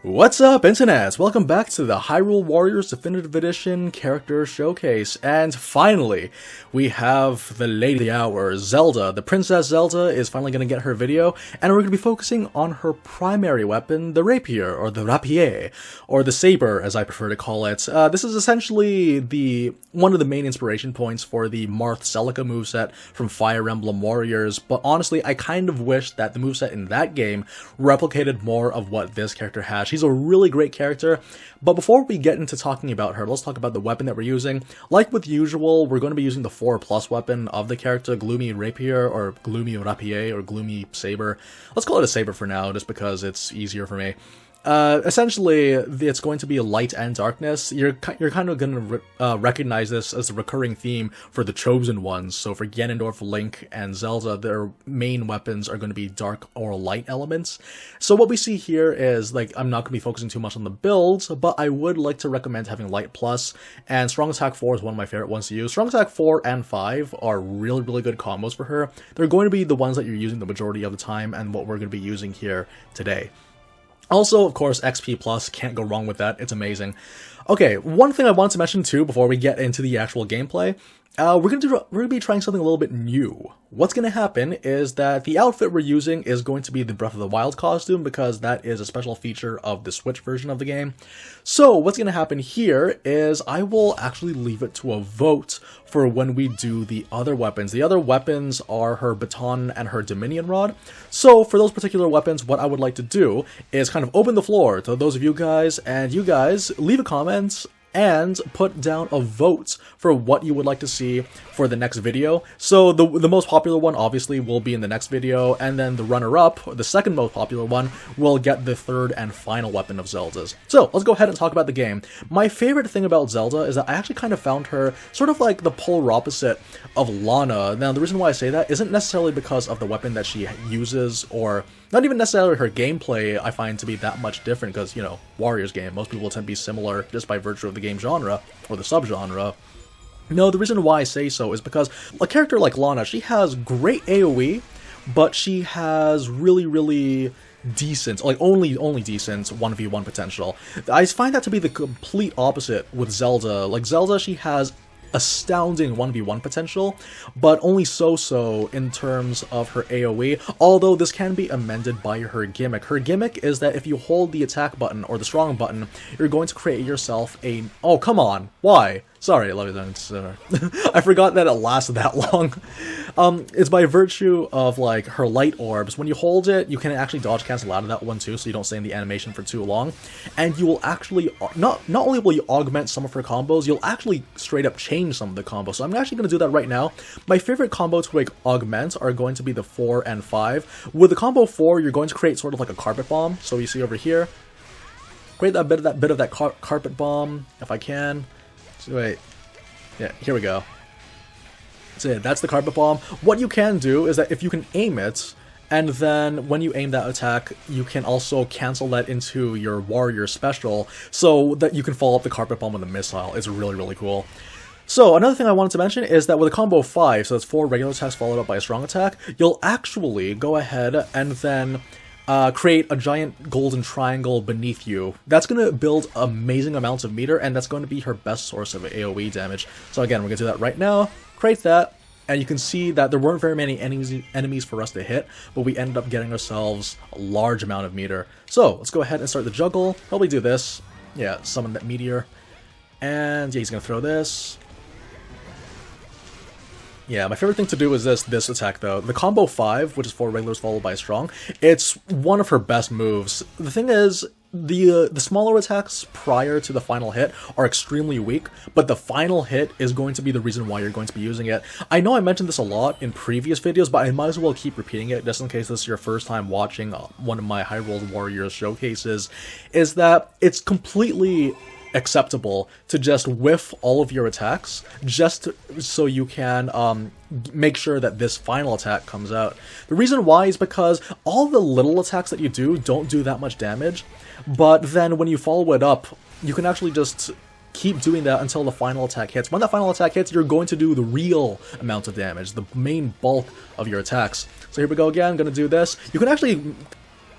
What's up, internets? Welcome back to the Hyrule Warriors Definitive Edition character showcase. And finally, we have the lady of the hour, Zelda. The Princess Zelda is finally going to get her video, and we're going to be focusing on her primary weapon, the Rapier, or the Rapier, or the Saber, as I prefer to call it. This is essentially one of the main inspiration points for the Marth Celica moveset from Fire Emblem Warriors, but honestly, I kind of wish that the moveset in that game replicated more of what this character has. She's a really great character, but before we get into talking about her, let's talk about the weapon that we're using. Like with usual, we're going to be using the 4+ weapon of the character, Gloomy Rapier, or Gloomy Rapier, or Gloomy Saber. Let's call it a Saber for now, just because it's easier for me. Essentially, it's going to be light and darkness. You're kind of going to recognize this as a recurring theme for the Chosen Ones. So for Ganondorf, Link, and Zelda, their main weapons are going to be dark or light elements. So what we see here is, like, I'm not going to be focusing too much on the builds, but I would like to recommend having Light Plus, and Strong Attack 4 is one of my favorite ones to use. Strong Attack 4 and 5 are really, really good combos for her. They're going to be the ones that you're using the majority of the time, and what we're going to be using here today. Also, of course, XP Plus, can't go wrong with that, it's amazing. Okay, one thing I want to mention too before we get into the actual gameplay, we're gonna be trying something a little bit new. What's gonna happen is that the outfit we're using is going to be the Breath of the Wild costume, because that is a special feature of the Switch version of the game. So what's gonna happen here is I will actually leave it to a vote for when we do the other weapons. The other weapons are her baton and her Dominion Rod. So for those particular weapons, what I would like to do is kind of open the floor to those of you guys, and you guys leave a comment and put down a vote for what you would like to see for the next video. So the most popular one obviously will be in the next video, and then the runner-up, the second most popular one, will get the third and final weapon of Zelda's. So let's go ahead and talk about the game. My favorite thing about Zelda is that I actually kind of found her sort of like the polar opposite of Lana. Now the reason why I say that isn't necessarily because of the weapon that she uses, or not even necessarily her gameplay I find to be that much different, because, you know, Warriors game, most people tend to be similar just by virtue of the game genre, or the subgenre. No, the reason why I say so is because a character like Lana, she has great AoE, but she has really, really decent, like only decent 1v1 potential. I find that to be the complete opposite with Zelda. Like Zelda, she has astounding 1v1 potential, but only so in terms of her AoE, although this can be amended by her gimmick. Her gimmick is that if you hold the attack button, or the strong button, you're going to create yourself a... Oh, come on! Why? Sorry, I forgot that it lasted that long. It's by virtue of, like, her light orbs. When you hold it, you can actually dodge cancel out of that one too, so you don't stay in the animation for too long. And you will actually, not only will you augment some of her combos, you'll actually straight up change some of the combos. So I'm actually going to do that right now. My favorite combo to, like, augment are going to be the 4 and 5. With the combo 4, you're going to create sort of like a carpet bomb. So you see over here, create that bit of that carpet bomb, if I can. So wait, yeah, here we go. So yeah, that's the carpet bomb. What you can do is that if you can aim it, and then when you aim that attack, you can also cancel that into your warrior special, so that you can follow up the carpet bomb with a missile. It's really, really cool. So another thing I wanted to mention is that with a combo 5, so it's 4 regular attacks followed up by a strong attack, you'll actually go ahead and then create a giant golden triangle beneath you. That's going to build amazing amounts of meter, and that's going to be her best source of AoE damage. So again, we're going to do that right now, create that, and you can see that there weren't very many enemies for us to hit, but we ended up getting ourselves a large amount of meter. So let's go ahead and start the juggle. Probably do this. Yeah, summon that meteor. And yeah, he's going to throw this. Yeah, my favorite thing to do is this attack, though. The combo 5, which is 4 regulars followed by a strong, it's one of her best moves. The thing is, the smaller attacks prior to the final hit are extremely weak, but the final hit is going to be the reason why you're going to be using it. I know I mentioned this a lot in previous videos, but I might as well keep repeating it just in case this is your first time watching one of my Hyrule Warriors showcases, is that it's completely acceptable to just whiff all of your attacks, just so you can make sure that this final attack comes out. The reason why is because all the little attacks that you do don't do that much damage, but then when you follow it up, you can actually just keep doing that until the final attack hits. When that final attack hits, you're going to do the real amount of damage, the main bulk of your attacks. So here we go again, I'm going to do this. You can actually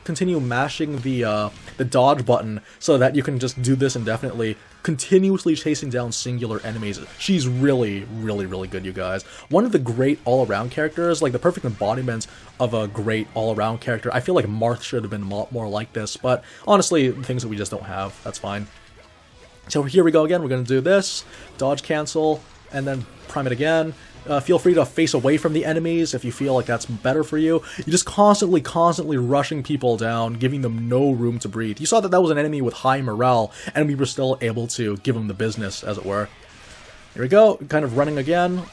continue mashing the dodge button so that you can just do this indefinitely, continuously chasing down singular enemies. She's really, really, really good, you guys. One of the great all-around characters, like the perfect embodiment of a great all-around character. I feel like Marth should have been a lot more like this, but honestly, things that we just don't have, that's fine. So here we go again, we're going to do this, dodge cancel, and then prime it again. Feel free to face away from the enemies if you feel like that's better for you. You're just constantly rushing people down, giving them no room to breathe. You saw that that was an enemy with high morale, and we were still able to give them the business, as it were. Here we go, kind of running again,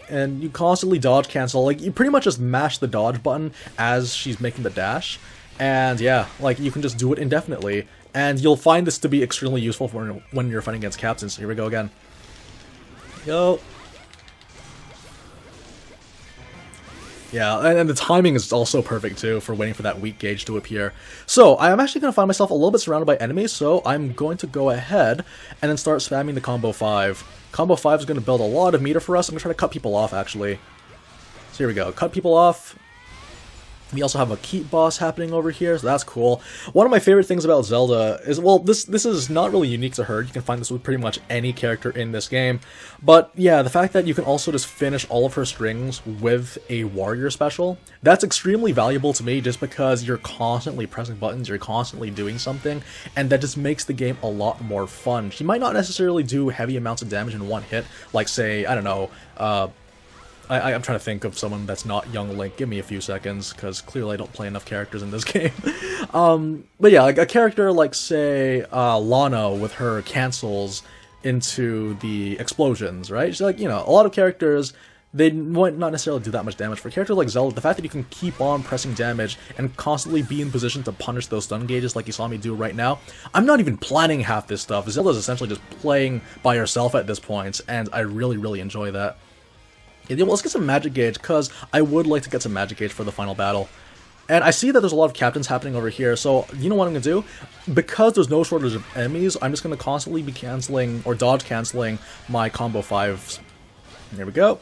and you constantly dodge cancel. Like, you pretty much just mash the dodge button as she's making the dash, and yeah, like, you can just do it indefinitely. And you'll find this to be extremely useful for when you're fighting against captains. So here we go again. Go. Yeah, and the timing is also perfect too for waiting for that weak gauge to appear. So I'm actually going to find myself a little bit surrounded by enemies, so I'm going to go ahead and then start spamming the combo 5. Combo 5 is going to build a lot of meter for us. I'm going to try to cut people off, actually. So here we go. Cut people off. We also have a keep boss happening over here, so that's cool. One of my favorite things about Zelda is, well, this is not really unique to her. You can find this with pretty much any character in this game. But yeah, the fact that you can also just finish all of her strings with a warrior special, that's extremely valuable to me just because you're constantly pressing buttons, you're constantly doing something, and that just makes the game a lot more fun. She might not necessarily do heavy amounts of damage in one hit, like say, I don't know, I'm trying to think of someone that's not Young Link. Give me a few seconds, because clearly I don't play enough characters in this game. But yeah, like a character like, say, Lana with her cancels into the explosions, right? She's like, you know, a lot of characters, they might not necessarily do that much damage. For a character like Zelda, the fact that you can keep on pressing damage and constantly be in position to punish those stun gauges like you saw me do right now, I'm not even planning half this stuff. Zelda's essentially just playing by herself at this point, and I really, really enjoy that. Yeah, well, let's get some magic gauge, because I would like to get some magic gauge for the final battle. And I see that there's a lot of captains happening over here, so you know what I'm going to do? Because there's no shortage of enemies, I'm just going to constantly be canceling, or dodge canceling, my combo 5s. There we go.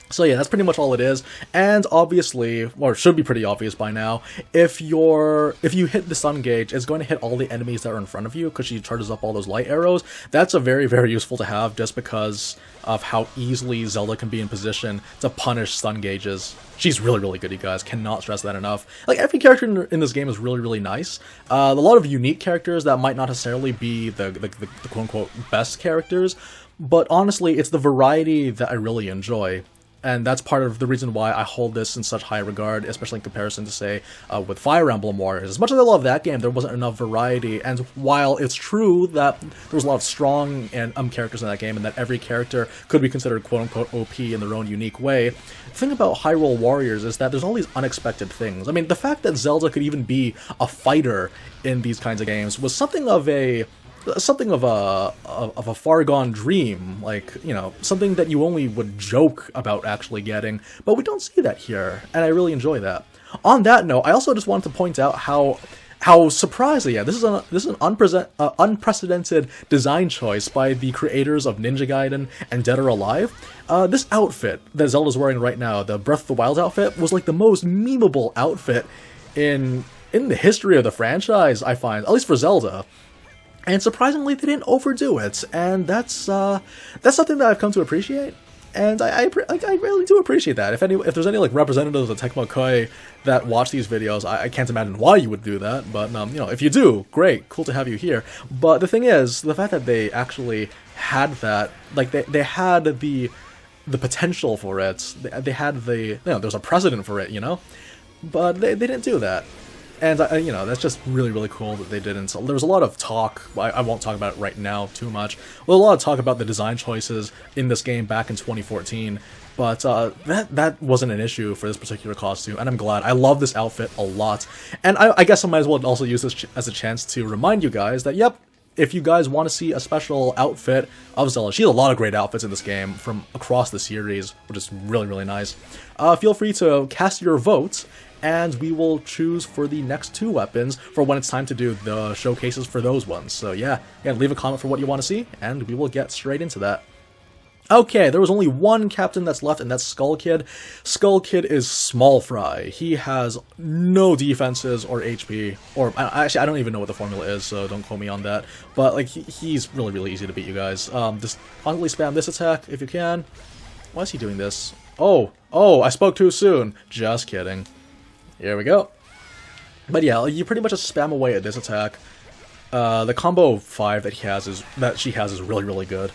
So yeah, that's pretty much all it is, and obviously, or it should be pretty obvious by now, if you hit the stun gauge, it's going to hit all the enemies that are in front of you, because she charges up all those light arrows. That's a very, very useful to have, just because of how easily Zelda can be in position to punish stun gauges. She's really, really good, you guys. Cannot stress that enough. Like, every character in this game is really, really nice. A lot of unique characters that might not necessarily be the quote-unquote best characters, but honestly, it's the variety that I really enjoy. And that's part of the reason why I hold this in such high regard, especially in comparison to, say, with Fire Emblem Warriors. As much as I love that game, there wasn't enough variety, and while it's true that there was a lot of strong and characters in that game, and that every character could be considered quote-unquote OP in their own unique way, the thing about Hyrule Warriors is that there's all these unexpected things. I mean, the fact that Zelda could even be a fighter in these kinds of games was something of a far gone dream, like, you know, something that you only would joke about actually getting, but we don't see that here, and I really enjoy that. On that note, I also just wanted to point out how surprising, yeah, this is an unprecedented design choice by the creators of Ninja Gaiden and Dead or Alive. This outfit that Zelda's wearing right now, the Breath of the Wild outfit, was like the most memeable outfit in the history of the franchise, I find, at least for Zelda. And surprisingly, they didn't overdo it, and that's something that I've come to appreciate, and I really do appreciate that. If there's any like representatives of Tecmo Koei that watch these videos, I can't imagine why you would do that, but you know, if you do, great, cool to have you here. But the thing is, the fact that they actually had that, like they had the potential for it, they had there's a precedent for it, you know, but they didn't do that. And, you know, that's just really, really cool that they didn't. So there was a lot of talk, I won't talk about it right now too much, well, a lot of talk about the design choices in this game back in 2014, but that wasn't an issue for this particular costume, and I'm glad. I love this outfit a lot, and I guess I might as well also use this as a chance to remind you guys that, yep, if you guys want to see a special outfit of Zelda, she has a lot of great outfits in this game from across the series, which is really, really nice. Feel free to cast your vote, and we will choose for the next 2 weapons for when it's time to do the showcases for those ones. So yeah, leave a comment for what you want to see, and we will get straight into that. Okay, there was only one captain that's left, and that's Skull Kid. Skull Kid is small fry. He has no defenses or HP, or actually I don't even know what the formula is, so don't quote me on that. But like he's really, really easy to beat, you guys. Just constantly spam this attack if you can. Why is he doing this? Oh, I spoke too soon. Just kidding. Here we go. But yeah, you pretty much just spam away at this attack. The combo 5 that she has is really, really good.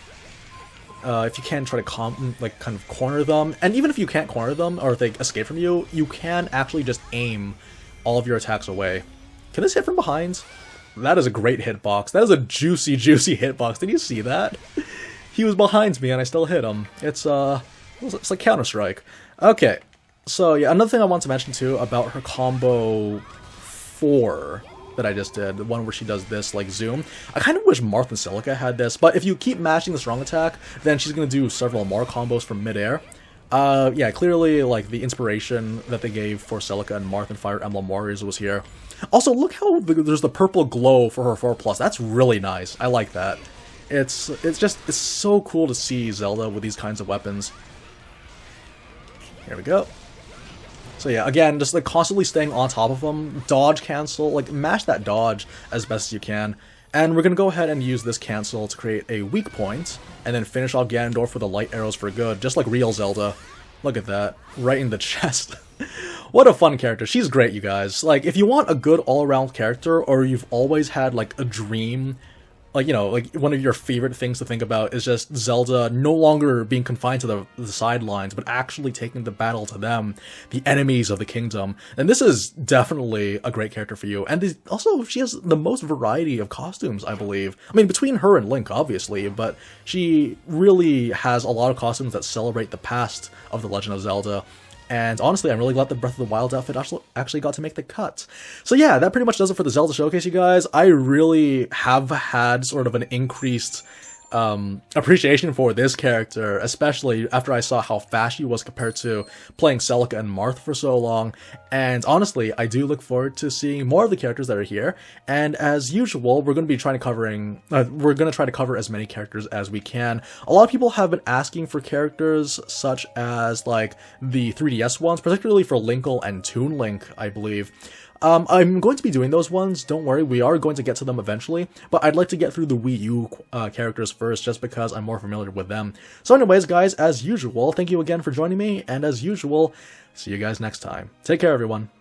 If you can try to kind of corner them, and even if you can't corner them or if they escape from you, you can actually just aim all of your attacks away. Can this hit from behind? That is a great hitbox. That is a juicy, juicy hitbox. Did you see that? He was behind me and I still hit him. It's like Counter-Strike. Okay, so yeah, another thing I want to mention too about her combo 4 that I just did, the one where she does this, like, zoom. I kind of wish Marth and Celica had this, but if you keep mashing the strong attack, then she's going to do several more combos from midair. Yeah, clearly, like, the inspiration that they gave for Celica and Marth and Fire Emblem Warriors was here. Also, look how there's the purple glow for her 4+. That's really nice. I like that. It's so cool to see Zelda with these kinds of weapons. Here we go. So yeah, again, just like constantly staying on top of them, dodge cancel, like mash that dodge as best as you can. And we're going to go ahead and use this cancel to create a weak point, and then finish off Ganondorf with the light arrows for good, just like real Zelda. Look at that, right in the chest. What a fun character. She's great, you guys. Like, if you want a good all-around character, or you've always had like a dream, like, you know, like one of your favorite things to think about is just Zelda no longer being confined to the sidelines, but actually taking the battle to them, the enemies of the kingdom. And this is definitely a great character for you. And also, she has the most variety of costumes, I believe. I mean, between her and Link, obviously, but she really has a lot of costumes that celebrate the past of The Legend of Zelda. And honestly, I'm really glad the Breath of the Wild outfit actually got to make the cut. So yeah, that pretty much does it for the Zelda Showcase, you guys. I really have had sort of an increased appreciation for this character, especially after I saw how fast she was compared to playing Celica and Marth for so long. And honestly, I do look forward to seeing more of the characters that are here. And as usual, we're going to be trying to try to cover as many characters as we can. A lot of people have been asking for characters such as like the 3DS ones, particularly for Linkle and Toon Link, I believe. I'm going to be doing those ones, don't worry, we are going to get to them eventually, but I'd like to get through the Wii U characters first, just because I'm more familiar with them. So anyways, guys, as usual, thank you again for joining me, and as usual, see you guys next time. Take care, everyone.